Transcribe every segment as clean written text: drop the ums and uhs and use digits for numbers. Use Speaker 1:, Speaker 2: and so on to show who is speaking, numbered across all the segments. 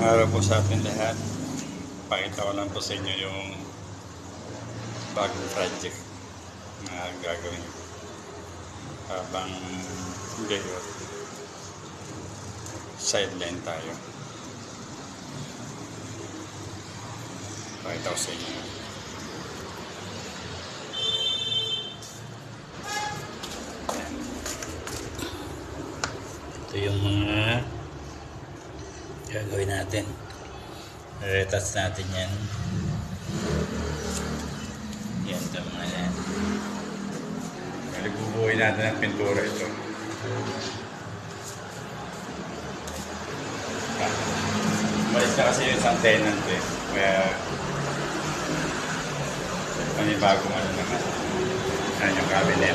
Speaker 1: Magandang araw po sa atin lahat. Pakita ko lang po sa inyo yung bagong project na gagawin ko. Habang gayon, sideline tayo. Pakita ko sa inyo. Ayan. Ito yung mga gagawin natin. Retouch natin yan. Yan ito mga yan. Bubuhay natin ang pintura ito. Malis na kasi yung isang tenant eh. Kaya panibagong ano naman. Yan yung cabinet.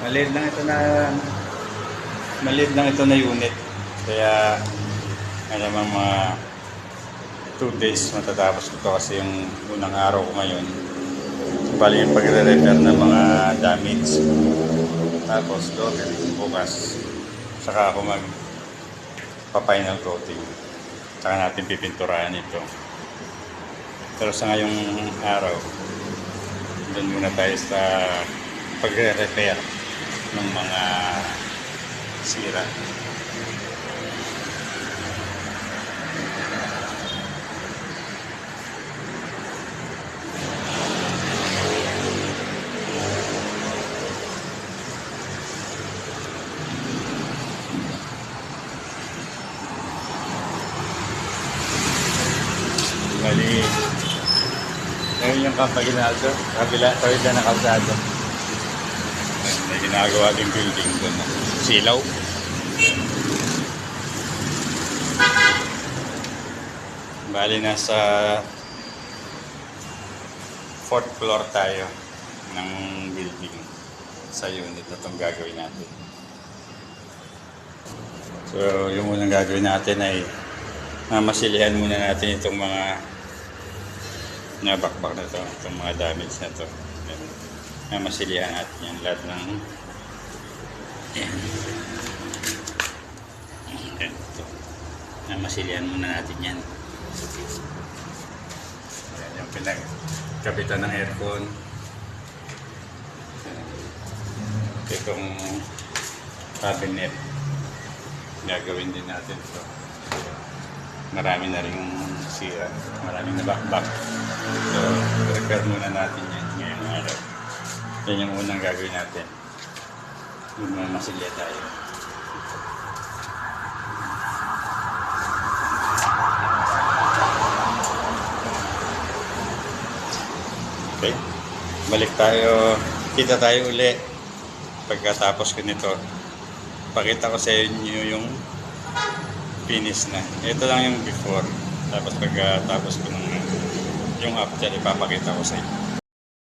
Speaker 1: Maliit lang ito na unit. Kaya alam mo mga 2 days matatapos ko ito kasi yung unang araw ko ngayon. Bali yung pagre-repair ng mga damage. Tapos doon bukas saka ako magpa-final coating. Saka natin pipinturahan ito. Pero sa ngayong araw, doon muna tayo sa pagre-repair ng mga sira. Bali, ngayon yung kampaginaldo, kabila na kalsado. May ginagawa din building doon. Silaw. Bali nasa 4th floor tayo ng building sa unit na itong gagawin natin. So yung unang gagawin natin ay mamasilihan muna natin itong mga nabakbak na ito, itong mga damage na ito. Masilihan natin yan lahat ng yan. Ito. Masilihan muna natin yan. Yan yung pinagkabitan ng aircon. Itong cabinet gagawin din natin ito. Marami na rin sira, maraming nabakbak. So repair muna natin yan ngayong araw. Yan yung unang gagawin natin. Masilya tayo. Okay. Balik tayo. Kita tayo uli. Pagkatapos ko nito, pakita ko sa inyo yung finish na. Ito lang yung before. Tapos pagkatapos ko ng yung after, ipapakita ko sa inyo.